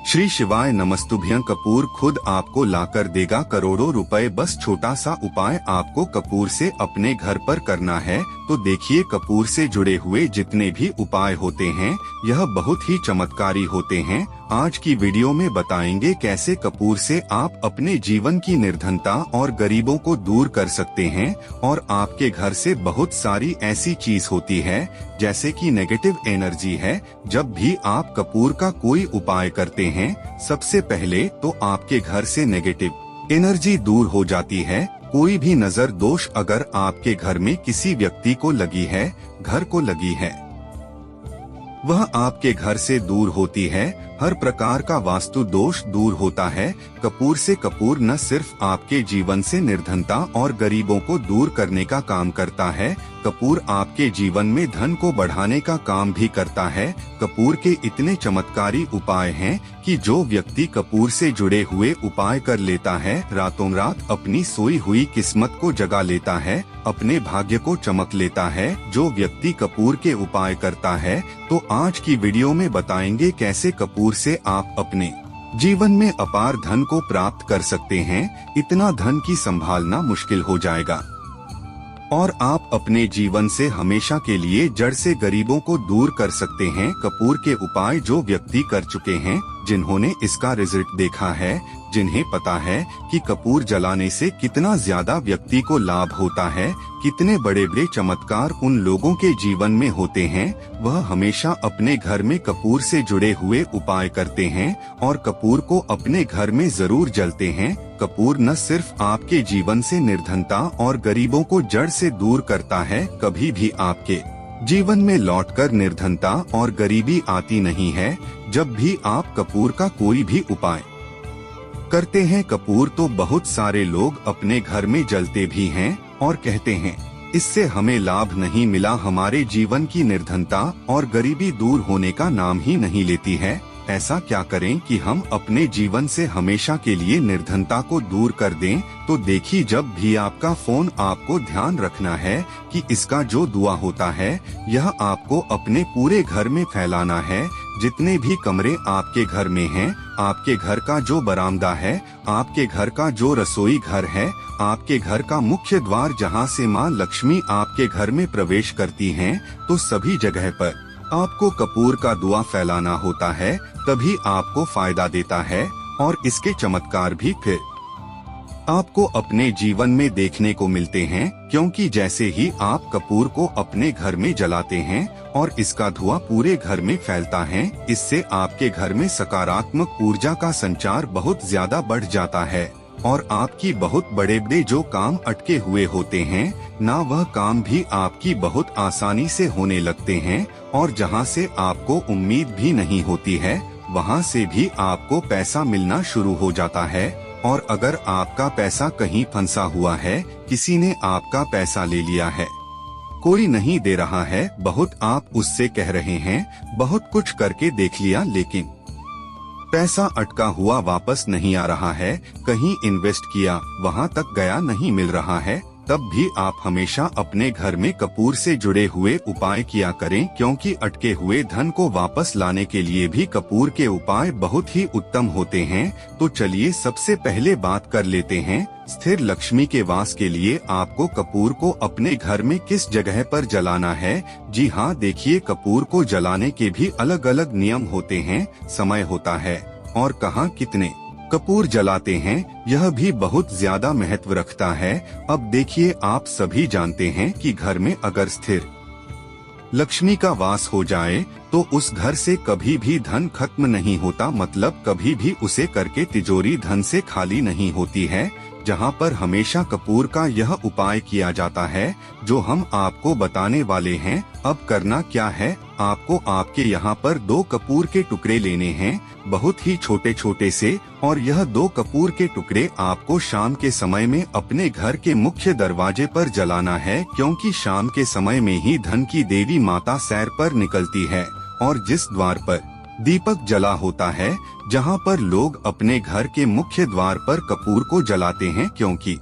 श्री शिवाय नमस्तुभ्यं। कपूर खुद आपको लाकर देगा करोड़ों रुपए। बस छोटा सा उपाय आपको कपूर से अपने घर पर करना है। तो देखिए, कपूर से जुड़े हुए जितने भी उपाय होते हैं यह बहुत ही चमत्कारी होते हैं। आज की वीडियो में बताएंगे कैसे कपूर से आप अपने जीवन की निर्धनता और गरीबों को दूर कर सकते हैं। और आपके घर से बहुत सारी ऐसी चीज होती है जैसे कि नेगेटिव एनर्जी है। जब भी आप कपूर का कोई उपाय करते हैं, सबसे पहले तो आपके घर से नेगेटिव एनर्जी दूर हो जाती है। कोई भी नजर दोष अगर आपके घर में किसी व्यक्ति को लगी है, घर को लगी है, वह आपके घर से दूर होती है। हर प्रकार का वास्तु दोष दूर होता है। कपूर से कपूर न सिर्फ आपके जीवन से निर्धनता और गरीबों को दूर करने का काम करता है, कपूर आपके जीवन में धन को बढ़ाने का काम भी करता है। कपूर के इतने चमत्कारी उपाय हैं कि जो व्यक्ति कपूर से जुड़े हुए उपाय कर लेता है, रातों रात अपनी सोई हुई किस्मत को जगा लेता है, अपने भाग्य को चमक लेता है। जो व्यक्ति कपूर के उपाय करता है, तो आज की वीडियो में बताएंगे कैसे कपूर से आप अपने जीवन में अपार धन को प्राप्त कर सकते हैं। इतना धन की संभालना मुश्किल हो जाएगा और आप अपने जीवन से हमेशा के लिए जड़ से गरीबों को दूर कर सकते हैं। कपूर के उपाय जो व्यक्ति कर चुके हैं, जिन्होंने इसका रिजल्ट देखा है, जिन्हें पता है कि कपूर जलाने से कितना ज्यादा व्यक्ति को लाभ होता है, कितने बड़े बड़े चमत्कार उन लोगों के जीवन में होते हैं, वह हमेशा अपने घर में कपूर से जुड़े हुए उपाय करते हैं और कपूर को अपने घर में जरूर जलते हैं। कपूर न सिर्फ आपके जीवन से निर्धनता और गरीबों को जड़ से दूर करता है, कभी भी आपके जीवन में लौटकर निर्धनता और गरीबी आती नहीं है। जब भी आप कपूर का कोई भी उपाय करते हैं कपूर, तो बहुत सारे लोग अपने घर में जलते भी हैं और कहते हैं इससे हमें लाभ नहीं मिला, हमारे जीवन की निर्धनता और गरीबी दूर होने का नाम ही नहीं लेती है। ऐसा क्या करें कि हम अपने जीवन से हमेशा के लिए निर्धनता को दूर कर दें? तो देखिए, जब भी आपका फोन, आपको ध्यान रखना है कि इसका जो दुआ होता है यह आपको अपने पूरे घर में फैलाना है। जितने भी कमरे आपके घर में हैं, आपके घर का जो बरामदा है, आपके घर का जो रसोई घर है, आपके घर का मुख्य द्वार जहां से मां लक्ष्मी आपके घर में प्रवेश करती हैं, तो सभी जगह पर आपको कपूर का दुआ फैलाना होता है, तभी आपको फायदा देता है। और इसके चमत्कार भी फिर आपको अपने जीवन में देखने को मिलते हैं, क्योंकि जैसे ही आप कपूर को अपने घर में जलाते हैं और इसका धुआं पूरे घर में फैलता है, इससे आपके घर में सकारात्मक ऊर्जा का संचार बहुत ज्यादा बढ़ जाता है और आपकी बहुत बड़े बड़े जो काम अटके हुए होते हैं ना, वह काम भी आपकी बहुत आसानी से होने लगते हैं। और जहां से आपको उम्मीद भी नहीं होती है, वहां से भी आपको पैसा मिलना शुरू हो जाता है। और अगर आपका पैसा कहीं फंसा हुआ है, किसी ने आपका पैसा ले लिया है, कोई नहीं दे रहा है, बहुत आप उससे कह रहे हैं, बहुत कुछ करके देख लिया, लेकिन पैसा अटका हुआ वापस नहीं आ रहा है, कहीं इन्वेस्ट किया, वहां तक गया, नहीं मिल रहा है, तब भी आप हमेशा अपने घर में कपूर से जुड़े हुए उपाय किया करें, क्योंकि अटके हुए धन को वापस लाने के लिए भी कपूर के उपाय बहुत ही उत्तम होते हैं। तो चलिए सबसे पहले बात कर लेते हैं स्थिर लक्ष्मी के वास के लिए आपको कपूर को अपने घर में किस जगह पर जलाना है। जी हाँ, देखिए, कपूर को जलाने के भी अलग अलग नियम होते हैं, समय होता है और कहाँ कितने कपूर जलाते हैं, यह भी बहुत ज्यादा महत्व रखता है। अब देखिए, आप सभी जानते हैं कि घर में अगर स्थिर लक्ष्मी का वास हो जाए तो उस घर से कभी भी धन खत्म नहीं होता, मतलब कभी भी उसे करके तिजोरी धन से खाली नहीं होती है। जहां पर हमेशा कपूर का यह उपाय किया जाता है जो हम आपको बताने वाले हैं। अब करना क्या है, आपको आपके यहाँ पर 2 कपूर के टुकड़े लेने हैं, बहुत ही छोटे छोटे से, और यह 2 कपूर के टुकड़े आपको शाम के समय में अपने घर के मुख्य दरवाजे पर जलाना है, क्योंकि शाम के समय में ही धन की देवी माता सैर पर निकलती है। और जिस द्वार पर दीपक जला होता है, जहां पर लोग अपने घर के मुख्य द्वार पर कपूर को जलाते हैं, क्योंकि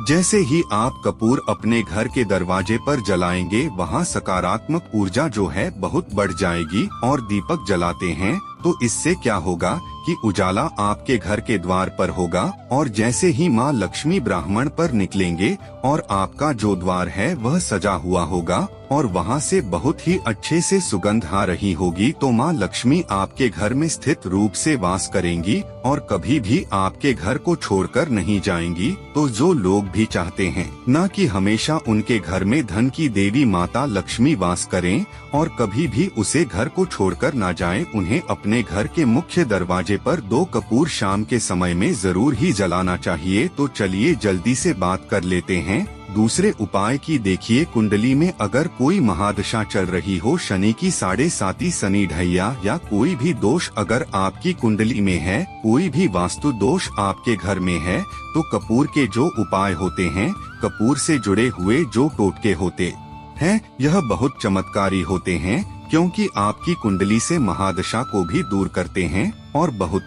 जैसे ही आप कपूर अपने घर के दरवाजे पर जलाएंगे, वहां सकारात्मक ऊर्जा जो है बहुत बढ़ जाएगी। और दीपक जलाते हैं तो इससे क्या होगा कि उजाला आपके घर के द्वार पर होगा, और जैसे ही माँ लक्ष्मी ब्राह्मण पर निकलेंगे और आपका जो द्वार है वह सजा हुआ होगा और वहाँ से बहुत ही अच्छे से सुगंध आ रही होगी, तो माँ लक्ष्मी आपके घर में स्थित रूप से वास करेंगी और कभी भी आपके घर को छोड़कर नहीं जाएंगी। तो जो लोग भी चाहते हैं न कि हमेशा उनके घर में धन की देवी माता लक्ष्मी वास करें और कभी भी उसे घर को छोड़कर ना जाएं, उन्हें अपने घर के मुख्य दरवाजे पर 2 कपूर शाम के समय में जरूर ही जलाना चाहिए। तो चलिए जल्दी से बात कर लेते हैं दूसरे उपाय की। देखिए, कुंडली में अगर कोई महादशा चल रही हो, शनि की 7.5 शनि ढैया या कोई भी दोष अगर आपकी कुंडली में है, कोई भी वास्तु दोष आपके घर में है, तो कपूर के जो उपाय होते हैं, कपूर से जुड़े हुए जो टोटके होते हैं, यह बहुत चमत्कारी होते हैं, क्योंकि आपकी कुंडली से महादशा को भी दूर करते हैं। और बहुत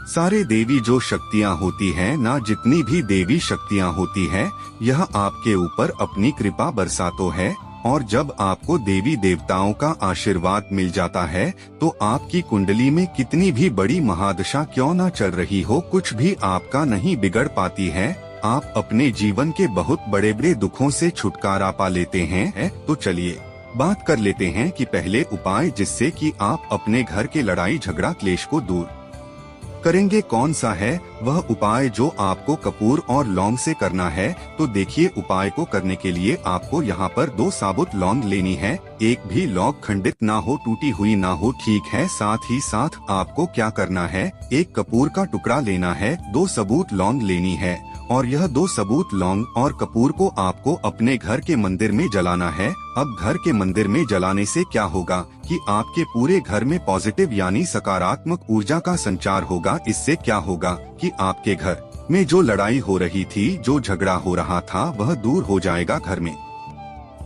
सारे देवी जो शक्तियाँ होती हैं ना, जितनी भी देवी शक्तियाँ होती है, यह आपके ऊपर अपनी कृपा बरसातो है। और जब आपको देवी देवताओं का आशीर्वाद मिल जाता है, तो आपकी कुंडली में कितनी भी बड़ी महादशा क्यों न चल रही हो, कुछ भी आपका नहीं बिगड़ पाती है। आप अपने जीवन के बहुत बड़े बड़े दुखों से छुटकारा पा लेते हैं। तो चलिए बात कर लेते हैं कि पहले उपाय जिससे कि आप अपने घर के लड़ाई झगड़ा क्लेश को दूर करेंगे कौन सा है। वह उपाय जो आपको कपूर और लौंग से करना है। तो देखिए, उपाय को करने के लिए आपको यहाँ पर 2 साबुत लौंग लेनी है। एक भी लौंग खंडित ना हो, टूटी हुई ना हो, ठीक है। साथ ही साथ आपको क्या करना है, एक कपूर का टुकड़ा लेना है, 2 सबूत लौंग लेनी है, और यह 2 सबूत लौंग और कपूर को आपको अपने घर के मंदिर में जलाना है। अब घर के मंदिर में जलाने से क्या होगा कि आपके पूरे घर में पॉजिटिव यानी सकारात्मक ऊर्जा का संचार होगा। इससे क्या होगा कि आपके घर में जो लड़ाई हो रही थी, जो झगड़ा हो रहा था, वह दूर हो जाएगा। घर में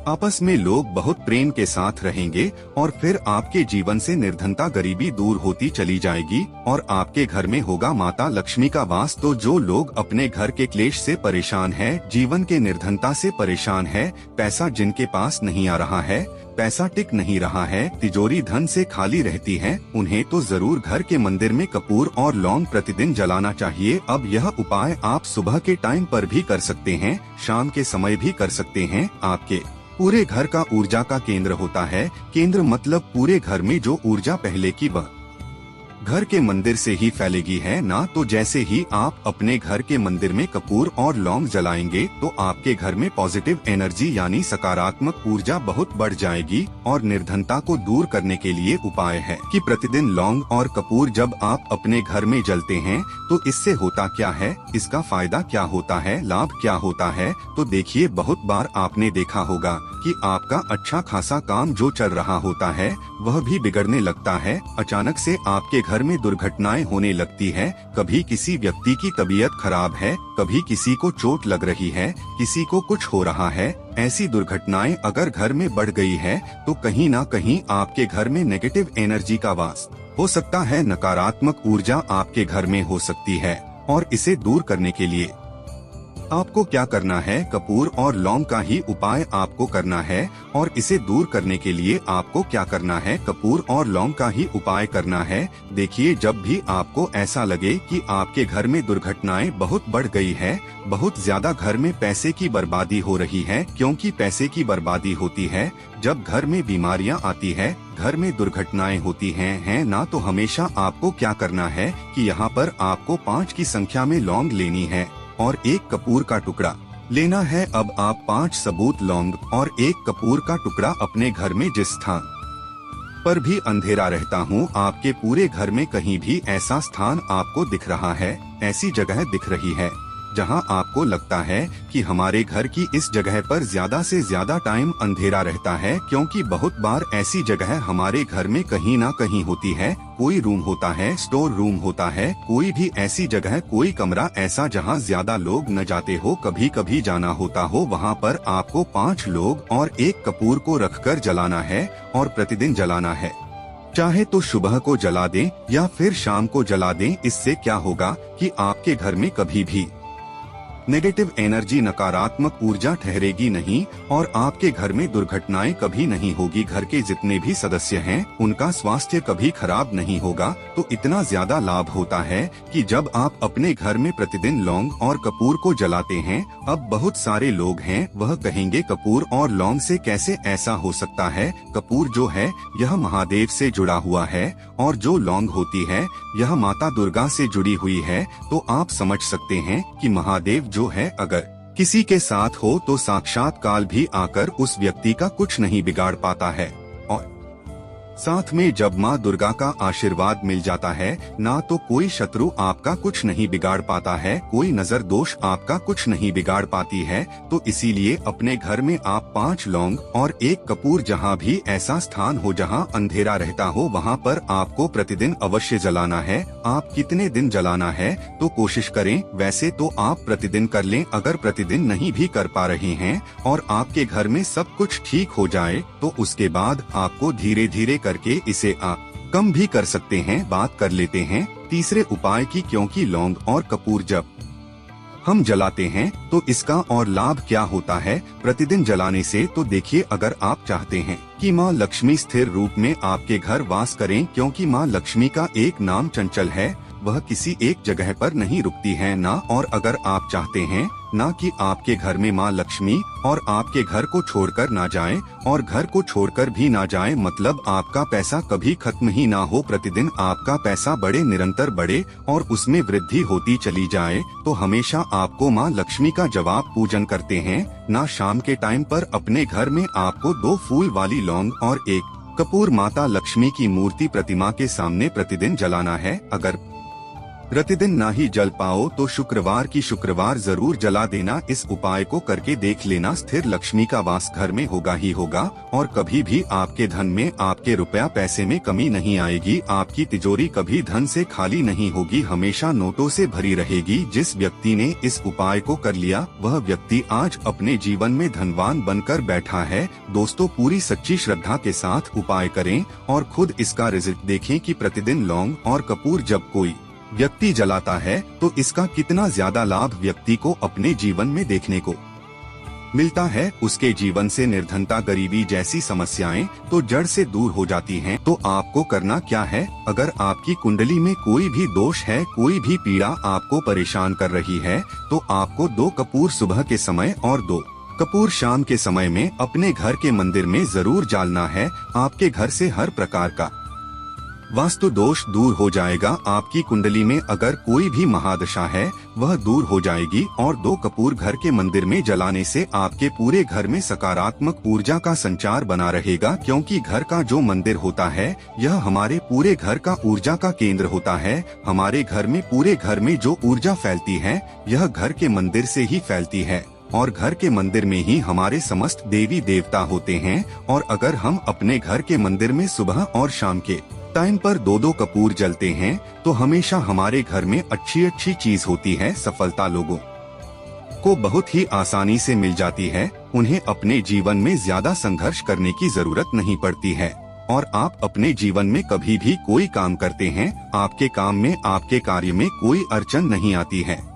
आपस में लोग बहुत प्रेम के साथ रहेंगे और फिर आपके जीवन से निर्धनता गरीबी दूर होती चली जाएगी और आपके घर में होगा माता लक्ष्मी का वास। तो जो लोग अपने घर के क्लेश से परेशान हैं, जीवन के निर्धनता से परेशान है, पैसा जिनके पास नहीं आ रहा है, पैसा टिक नहीं रहा है, तिजोरी धन से खाली रहती है, उन्हें तो जरूर घर के मंदिर में कपूर और लौंग प्रतिदिन जलाना चाहिए। अब यह उपाय आप सुबह के टाइम पर भी कर सकते हैं, शाम के समय भी कर सकते हैं। आपके पूरे घर का ऊर्जा का केंद्र होता है। केंद्र मतलब पूरे घर में जो ऊर्जा पहले की वह घर के मंदिर से ही फैलेगी है ना। तो जैसे ही आप अपने घर के मंदिर में कपूर और लौंग जलाएंगे, तो आपके घर में पॉजिटिव एनर्जी यानी सकारात्मक ऊर्जा बहुत बढ़ जाएगी। और निर्धनता को दूर करने के लिए उपाय है कि प्रतिदिन लौंग और कपूर जब आप अपने घर में जलते हैं, तो इससे होता क्या है, इसका फायदा क्या होता है, लाभ क्या होता है। तो देखिए, बहुत बार आपने देखा होगा कि आपका अच्छा खासा काम जो चल रहा होता है, वह भी बिगड़ने लगता है। अचानक से आपके घर में दुर्घटनाएं होने लगती है। कभी किसी व्यक्ति की तबीयत खराब है, कभी किसी को चोट लग रही है, किसी को कुछ हो रहा है। ऐसी दुर्घटनाएं अगर घर में बढ़ गई है, तो कहीं ना कहीं आपके घर में नेगेटिव एनर्जी का वास हो सकता है, नकारात्मक ऊर्जा आपके घर में हो सकती है। और इसे दूर करने के लिए आपको क्या करना है, कपूर और लौंग का ही उपाय आपको करना है। और इसे दूर करने के लिए आपको क्या करना है, कपूर और लौंग का ही उपाय करना है। देखिए, जब भी आपको ऐसा लगे कि आपके घर में दुर्घटनाएं बहुत बढ़ गई है, बहुत ज्यादा घर में पैसे की बर्बादी हो रही है, क्योंकि पैसे की बर्बादी होती है जब घर में बीमारियां आती है, घर में दुर्घटनाएं होती हैं ना। तो हमेशा आपको क्या करना है कि यहाँ पर आपको 5 की संख्या में लौंग लेनी है और 1 कपूर का टुकड़ा लेना है। अब आप 5 सबूत लौंग और 1 कपूर का टुकड़ा अपने घर में जिस स्थान पर भी अंधेरा रहता हूँ, आपके पूरे घर में कहीं भी ऐसा स्थान आपको दिख रहा है, ऐसी जगह दिख रही है जहां आपको लगता है कि हमारे घर की इस जगह पर ज्यादा से ज्यादा टाइम अंधेरा रहता है, क्योंकि बहुत बार ऐसी जगह हमारे घर में कहीं ना कहीं होती है। कोई रूम होता है, स्टोर रूम होता है, कोई भी ऐसी जगह, कोई कमरा ऐसा जहां ज्यादा लोग न जाते हो, कभी कभी जाना होता हो, वहां पर आपको 5 लोग और 1 कपूर को रखकर जलाना है और प्रतिदिन जलाना है। चाहे तो सुबह को जला दें या फिर शाम को जला दें। इससे क्या होगा कि आपके घर में कभी भी नेगेटिव एनर्जी, नकारात्मक ऊर्जा ठहरेगी नहीं और आपके घर में दुर्घटनाएं कभी नहीं होगी। घर के जितने भी सदस्य हैं उनका स्वास्थ्य कभी खराब नहीं होगा। तो इतना ज्यादा लाभ होता है कि जब आप अपने घर में प्रतिदिन लौंग और कपूर को जलाते हैं। अब बहुत सारे लोग हैं वह कहेंगे कपूर और लौंग से कैसे ऐसा हो सकता है। कपूर जो है यह महादेव से जुड़ा हुआ है और जो लौंग होती है यह माता दुर्गा से जुड़ी हुई है। तो आप समझ सकते हैं कि महादेव जो है अगर किसी के साथ हो तो साक्षात काल भी आकर उस व्यक्ति का कुछ नहीं बिगाड़ पाता है। और साथ में जब माँ दुर्गा का आशीर्वाद मिल जाता है ना तो कोई शत्रु आपका कुछ नहीं बिगाड़ पाता है, कोई नजर दोष आपका कुछ नहीं बिगाड़ पाती है। तो इसीलिए अपने घर में आप 5 लौंग और 1 कपूर, जहाँ भी ऐसा स्थान हो जहाँ अंधेरा रहता हो वहाँ पर आपको प्रतिदिन अवश्य जलाना है। आप कितने दिन जलाना है तो कोशिश करें, वैसे तो आप प्रतिदिन कर लें। अगर प्रतिदिन नहीं भी कर पा रहे हैं और आपके घर में सब कुछ ठीक हो जाए तो उसके बाद आपको धीरे धीरे करके इसे आप कम भी कर सकते हैं। बात कर लेते हैं तीसरे उपाय की, क्योंकि लौंग और कपूर जब हम जलाते हैं तो इसका और लाभ क्या होता है प्रतिदिन जलाने से। तो देखिए, अगर आप चाहते हैं कि माँ लक्ष्मी स्थिर रूप में आपके घर वास करें, क्योंकि माँ लक्ष्मी का एक नाम चंचल है, वह किसी एक जगह पर नहीं रुकती है ना। और अगर आप चाहते हैं ना कि आपके घर में माँ लक्ष्मी और आपके घर को छोड़कर ना जाए और घर को छोड़कर भी ना जाए, मतलब आपका पैसा कभी खत्म ही ना हो, प्रतिदिन आपका पैसा बढ़े, निरंतर बढ़े और उसमें वृद्धि होती चली जाए, तो हमेशा आपको माँ लक्ष्मी का जवाब पूजन करते हैं ना। शाम के टाइम पर अपने घर में आपको 2 फूल वाली लौंग और 1 कपूर माता लक्ष्मी की मूर्ति प्रतिमा के सामने प्रतिदिन जलाना है। अगर प्रतिदिन ना ही जल पाओ तो शुक्रवार जरूर जला देना। इस उपाय को करके देख लेना, स्थिर लक्ष्मी का वास घर में होगा ही होगा और कभी भी आपके धन में, आपके रुपया पैसे में कमी नहीं आएगी। आपकी तिजोरी कभी धन से खाली नहीं होगी, हमेशा नोटों से भरी रहेगी। जिस व्यक्ति ने इस उपाय को कर लिया वह व्यक्ति आज अपने जीवन में धनवान बनकर बैठा है। दोस्तों, पूरी सच्ची श्रद्धा के साथ उपाय करें और खुद इसका रिजल्ट देखें कि प्रतिदिन लौंग और कपूर जब कोई व्यक्ति जलाता है तो इसका कितना ज्यादा लाभ व्यक्ति को अपने जीवन में देखने को मिलता है। उसके जीवन से निर्धनता, गरीबी जैसी समस्याएं तो जड़ से दूर हो जाती हैं। तो आपको करना क्या है, अगर आपकी कुंडली में कोई भी दोष है, कोई भी पीड़ा आपको परेशान कर रही है, तो आपको 2 कपूर सुबह के समय और 2 कपूर शाम के समय में अपने घर के मंदिर में जरूर जालना है। आपके घर से हर प्रकार का वास्तु दोष दूर हो जाएगा। आपकी कुंडली में अगर कोई भी महादशा है वह दूर हो जाएगी और 2 कपूर घर के मंदिर में जलाने से आपके पूरे घर में सकारात्मक ऊर्जा का संचार बना रहेगा, क्योंकि घर का जो मंदिर होता है यह हमारे पूरे घर का ऊर्जा का केंद्र होता है। हमारे घर में, पूरे घर में जो ऊर्जा फैलती है यह घर के मंदिर से ही फैलती है और घर के मंदिर में ही हमारे समस्त देवी देवता होते हैं। और अगर हम अपने घर के मंदिर में सुबह और शाम के टाइम पर 2-2 कपूर जलते हैं तो हमेशा हमारे घर में अच्छी चीज होती है। सफलता लोगों को बहुत ही आसानी से मिल जाती है, उन्हें अपने जीवन में ज्यादा संघर्ष करने की जरूरत नहीं पड़ती है। और आप अपने जीवन में कभी भी कोई काम करते हैं, आपके काम में, आपके कार्य में कोई अड़चन नहीं आती है।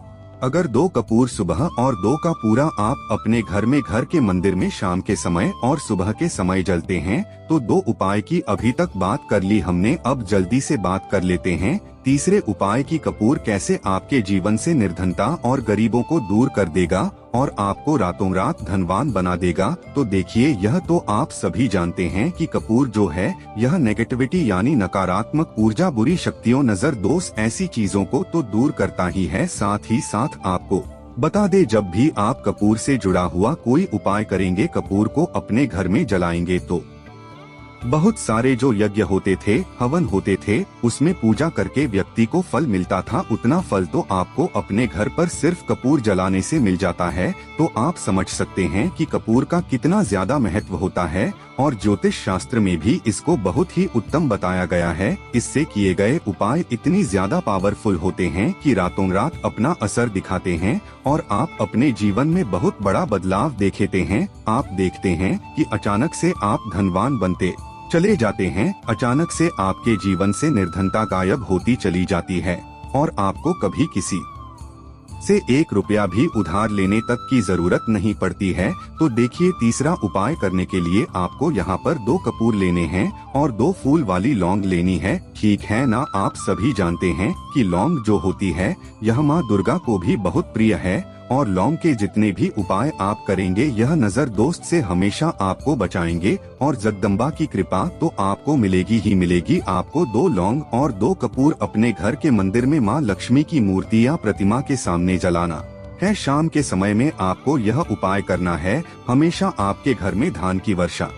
अगर 2 कपूर सुबह और 2 का पूरा आप अपने घर में, घर के मंदिर में शाम के समय और सुबह के समय जलते हैं तो 2 उपाय की अभी तक बात कर ली हमने। अब जल्दी से बात कर लेते हैं तीसरे उपाय की, कपूर कैसे आपके जीवन से निर्धनता और गरीबों को दूर कर देगा और आपको रातों रात धनवान बना देगा। तो देखिए, यह तो आप सभी जानते हैं कि कपूर जो है यह नेगेटिविटी यानी नकारात्मक ऊर्जा, बुरी शक्तियों, नजर दोष ऐसी चीजों को तो दूर करता ही है। साथ ही साथ आपको बता दे, जब भी आप कपूर से जुड़ा हुआ कोई उपाय करेंगे, कपूर को अपने घर में जलाएंगे तो बहुत सारे जो यज्ञ होते थे, हवन होते थे, उसमें पूजा करके व्यक्ति को फल मिलता था, उतना फल तो आपको अपने घर पर सिर्फ कपूर जलाने से मिल जाता है। तो आप समझ सकते हैं कि कपूर का कितना ज्यादा महत्व होता है और ज्योतिष शास्त्र में भी इसको बहुत ही उत्तम बताया गया है। इससे किए गए उपाय इतनी ज्यादा पावरफुल होते हैं कि रातों रात अपना असर दिखाते हैं और आप अपने जीवन में बहुत बड़ा बदलाव देखते हैं। आप देखते हैं कि अचानक से आप धनवान बनते चले जाते हैं, अचानक से आपके जीवन से निर्धनता गायब होती चली जाती है और आपको कभी किसी से 1 रुपया भी उधार लेने तक की जरूरत नहीं पड़ती है। तो देखिए तीसरा उपाय करने के लिए आपको यहाँ पर 2 कपूर लेने हैं और 2 फूल वाली लौंग लेनी है। ठीक है ना, आप सभी जानते हैं कि लौंग जो होती है यह माँ दुर्गा को भी बहुत प्रिय है और लौंग के जितने भी उपाय आप करेंगे यह नजर दोस्त से हमेशा आपको बचाएंगे और जगदम्बा की कृपा तो आपको मिलेगी ही मिलेगी। आपको 2 लौंग और 2 कपूर अपने घर के मंदिर में माँ लक्ष्मी की मूर्ति या प्रतिमा के सामने जलाना है। शाम के समय में आपको यह उपाय करना है। हमेशा आपके घर में धन की वर्षा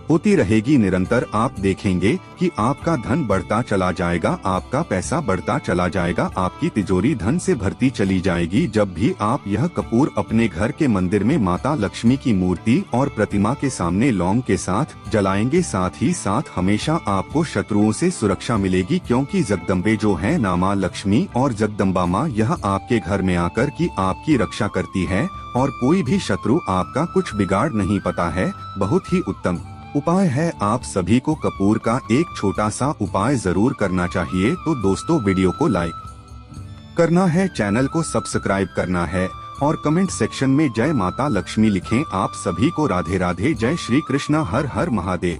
होती रहेगी निरंतर। आप देखेंगे कि आपका धन बढ़ता चला जाएगा, आपका पैसा बढ़ता चला जाएगा, आपकी तिजोरी धन से भरती चली जाएगी। जब भी आप यह कपूर अपने घर के मंदिर में माता लक्ष्मी की मूर्ति और प्रतिमा के सामने लौंग के साथ जलाएंगे, साथ ही साथ हमेशा आपको शत्रुओं से सुरक्षा मिलेगी, क्योंकि जगदम्बे जो है ना माँ लक्ष्मी और जगदम्बा माँ यह आपके घर में आकर की आपकी रक्षा करती है और कोई भी शत्रु आपका कुछ बिगाड़ नहीं पाता है। बहुत ही उत्तम उपाय है। आप सभी को कपूर का एक छोटा सा उपाय जरूर करना चाहिए। तो दोस्तों वीडियो को लाइक करना है, चैनल को सब्सक्राइब करना है और कमेंट सेक्शन में जय माता लक्ष्मी लिखें। आप सभी को राधे राधे, जय श्री कृष्णा, हर हर महादेव।